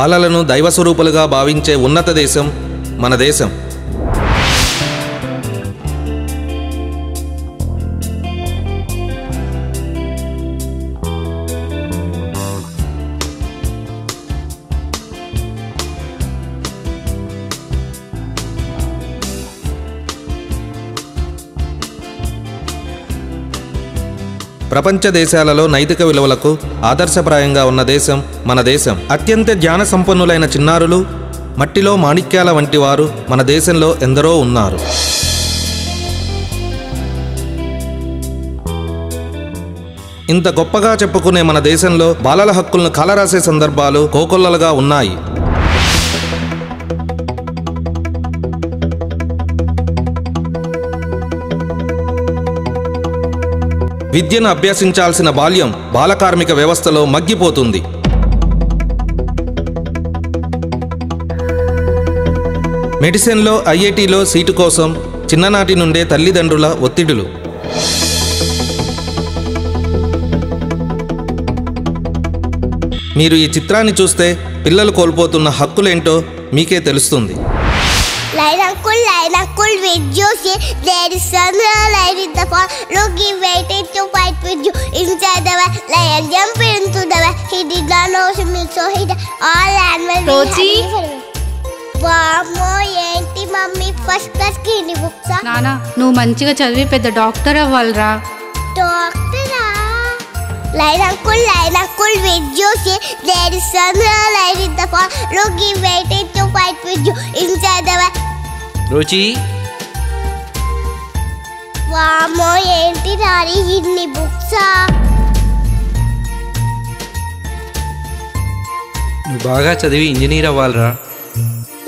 బాలలను దైవస్వరూపులుగా భావించే ఉన్నత దేశం మన దేశం. ప్రపంచ దేశాలలో నైతిక విలువలకు ఆదర్శప్రాయంగా ఉన్న దేశం మన దేశం. అత్యంత జ్ఞాన సంపన్నులైన చిన్నారులు, మట్టిలో మాణిక్యాల వంటి వారు మన దేశంలో ఎందరో ఉన్నారు. ఇంత గొప్పగా చెప్పుకునే మన దేశంలో బాలల హక్కులను కాలరాసే సందర్భాలు కోకొల్లలుగా ఉన్నాయి. విద్యను అభ్యసించాల్సిన బాల్యం బాలకార్మిక వ్యవస్థలో మగ్గిపోతుంది. మెడిసిన్లో, ఐఐటీలో సీటు కోసం చిన్ననాటి నుండే తల్లిదండ్రుల ఒత్తిడులు. మీరు ఈ చిత్రాన్ని చూస్తే పిల్లలు కోల్పోతున్న హక్కులేంటో మీకే తెలుస్తుంది. Lion uncle with you, say there is sunlight in the fall. Loki waited to fight with you inside the well. Lion jumped into the well. He did not know swimming, so he did all animals. Rochi, వామ్మో ఏంటి mummy first class కి ఇన్ని బుక్సా? నానా నువ్వు మంచిగా చదివి పెద్ద doctor అవ్వాలిరా. డాక్టరా? Lion uncle with you, say there is sunlight in the fall. Loki waited to fight with you inside the well. రుచి, వామ్మో ఏంటి రారి ఇన్ని బుక్సా? నువ్వు బాగా చదివి engineer అవ్వాలిరా.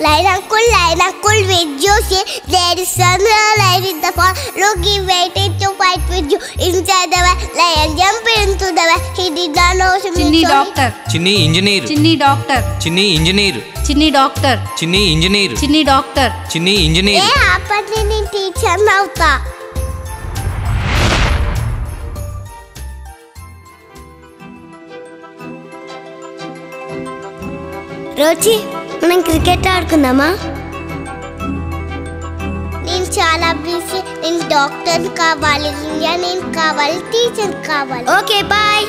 Lion uncle with you, say there is sunlight in the fall. Loki waited to fight with you inside the well. Lion jumped into the well. He did not know swimming. చిన్ని doctor, చిన్ని engineer, చిన్ని doctor, చిన్ని engineer, చిన్ని doctor, చిన్ని engineer, చిన్ని doctor, చిన్ని engineer. అప్పటి నేను టీచర్ అవుతా. రోజీ మనం క్రికెట్ ఆడుకుందామా? నేను చాలా బిజీ. నేను డాక్టర్ కావాలి, ఇంజనీర్ కావాలి, టీచర్ కావాలి. Okay bye.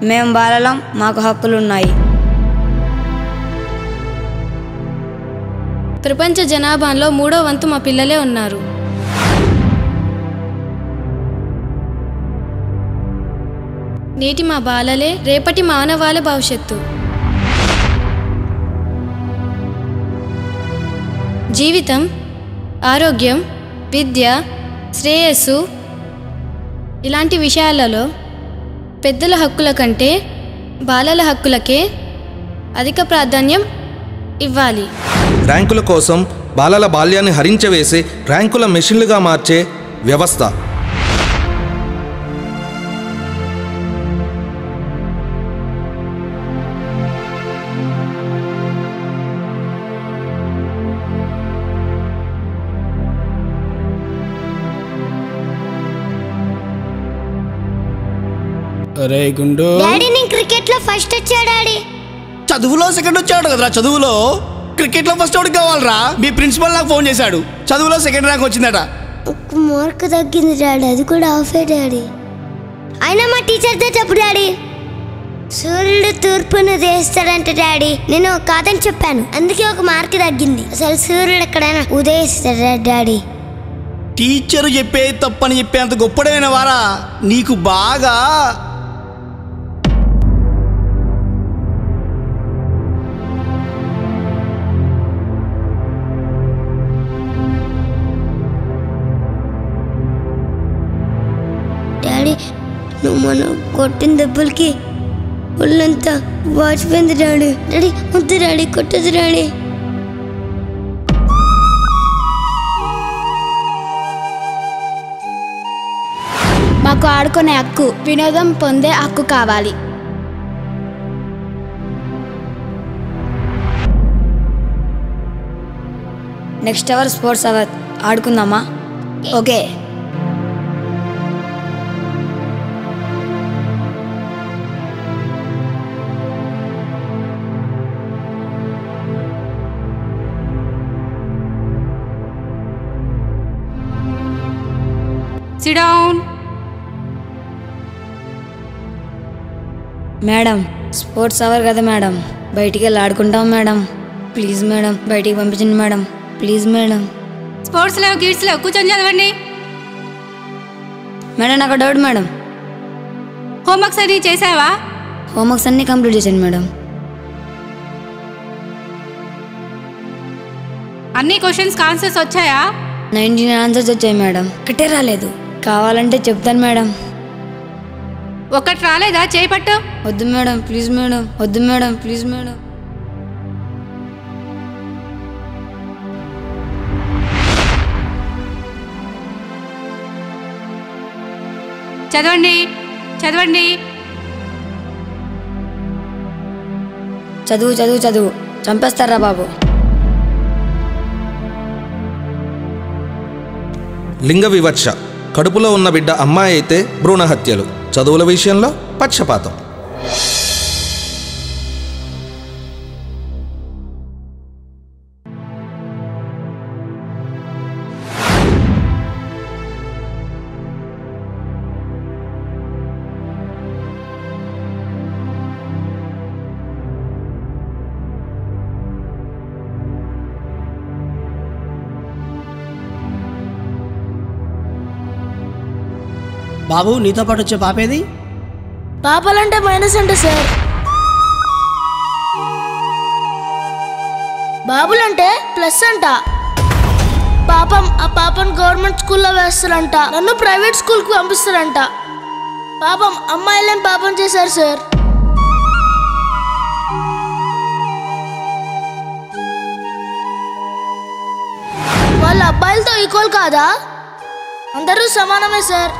మేం బాలలం, మాకు హక్కులున్నాయి. ప్రపంచ జనాభాలో 3వ వంతు మా పిల్లలే ఉన్నారు. నేటి మా బాలలే రేపటి మానవాళి భవిష్యత్తు. జీవితం, ఆరోగ్యం, విద్య, శ్రేయస్సు ఇలాంటి విషయాలలో పెద్దల హక్కుల కంటే బాలల హక్కులకే అధిక ప్రాధాన్యం ఇవ్వాలి. ర్యాంకుల కోసం బాలల బాల్యాన్ని హరించవేసి ర్యాంకుల మెషిన్లుగా మార్చే వ్యవస్థ. అరే గుండు, డాడీ నేను క్రికెట్ లో ఫస్ట్ వచ్చా డాడీ. చదువులో సెకండ్ వచ్చాడు కదరా. చదువులో క్రికెట్ లో ఫస్ట్ ఎవరికి కావాలరా? మీ ప్రిన్సిపల్ నాకు ఫోన్ చేశాడు, చదువులో సెకండ్ ర్యాంక్ వచ్చిందట. ఒక మార్క్ తగ్గింది డాడీ, అది కూడా ఆఫే డాడీ. అయినా మా టీచర్తో చెప్పు డాడీ. సూర్యుడు తూర్పును ఉదయిస్తాడంట డాడీ. నేను కాదని చెప్పాను, అందుకే ఒక మార్క్ తగ్గింది. అసలు సూర్యుడు ఎక్కడైనా ఉదయిస్తాడా డాడీ? టీచర్ చెప్పేది తప్పని చెప్పేంత గొప్పడైన వారా నీకు బాగా. డాడీ నువ్వు మనం కొట్టిన దెబ్బలకి ఒళ్ళంతా వాచిపోయింది డాడీ. డాడీ వద్దు డాడీ, కొట్టదు డాడీ. మాకు ఆడుకునే హక్కు, వినోదం పొందే హక్కు కావాలి. నెక్స్ట్ అవర్ స్పోర్ట్స్ అవర్ ఆడుకుందామా? Okay. Sit down. Madam sports hour కదా మేడం, బయటికి వెళ్ళి ఆడుకుంటాం మేడం. ప్లీజ్ మేడం బయటికి పంపించండి మేడం, ప్లీజ్ మేడం. స్పోర్ట్స్ లేవు కిడ్స్ లేవు, కూర్చొని చదవండి. మేడం నాకు డౌట్ మేడం, హోంవర్క్స్ అన్ని చేసావా? హోంవర్క్స్ అన్నీ కంప్లీట్ చేశాను మేడం. అన్ని క్వశ్చన్స్ ఆన్సర్స్ వచ్చాయా? 19 ఆన్సర్స్ వచ్చాయి మేడం, ఒకటే రాలేదు. కావాలంటే చెప్తాను మేడం. ఒకటి రాలేదా? చేయి పట్టు. వద్దు మేడం ప్లీజ్ మేడం, వద్దు మేడం ప్లీజ్ మేడం. చదవండి చదవండి. చదువు చదువు చదువు, చంపేస్తారా బాబు. లింగ వివక్ష. కడుపులో ఉన్న బిడ్డ అమ్మాయి అయితే భ్రూణ హత్యలు. చదువుల విషయంలో పక్షపాతం. బాబు నీతో పాటు వచ్చే పాపేది? పాపలంటే మైనస్ అంట సార్. బాబులంటే ప్లస్ అంట. పాపం ఆ పాపను గవర్నమెంట్ స్కూల్లో వేస్తారంట, నన్ను ప్రైవేట్ స్కూల్కి పంపిస్తారంట. పాపం అమ్మాయిలేం పాపం చేశారు సార్. వాళ్ళ అబ్బాయిలతో ఈక్వల్ కాదా? అందరూ సమానమే సార్.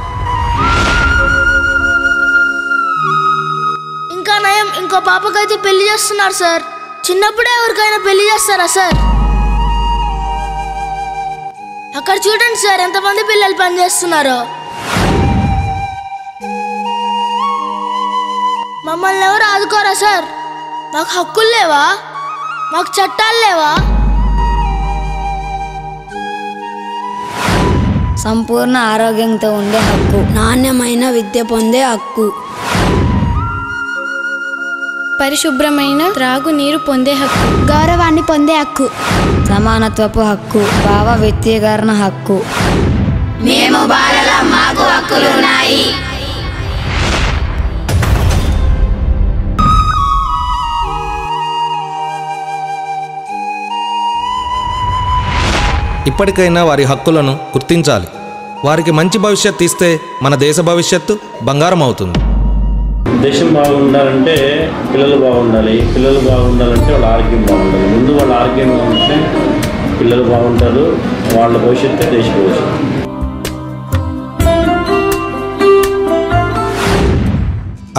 ఇంకా నయం, ఇంకో పాపకైతే పెళ్లి చేస్తున్నారు సార్. చిన్నప్పుడే ఎవరికైనా పెళ్లి చేస్తారా సార్? అక్కడ చూడండి సార్ ఎంతమంది పిల్లలు పనిచేస్తున్నారో. మమ్మల్ని ఎవరు ఆదుకోరా సార్? మాకు హక్కులు లేవా? మాకు చట్టాలు లేవా? సంపూర్ణ ఆరోగ్యంతో ఉండే హక్కు, నాణ్యమైన విద్య పొందే హక్కు, పరిశుభ్రమైన త్రాగునీరు పొందే హక్కు, గౌరవాన్ని పొందే హక్కు, సమానత్వపు హక్కు, భావ వ్యక్తీకరణ హక్కు. మేము బాలలం, మాకు హక్కులున్నాయి. ఇప్పటికైనా వారి హక్కులను గుర్తించాలి. వారికి మంచి భవిష్యత్తు ఇస్తే మన దేశ భవిష్యత్తు బంగారం అవుతుంది. దేశం బాగుండాలంటే పిల్లలు బాగుండాలి, పిల్లలు బాగుండాలంటే వాళ్ళ ఆరోగ్యం బాగుండాలి. ముందు వాళ్ళ ఆరోగ్యం ఉంటే పిల్లలు బాగుంటారు, వాళ్ళ భవిష్యత్తే దేశ భవిష్యత్తు.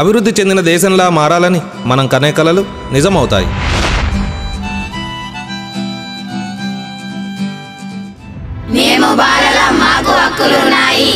అభివృద్ధి చెందిన దేశంలా మారాలని మనం కనే కలలు నిజమవుతాయి. మేము బాలలం, మాకు హక్కులున్నాయి.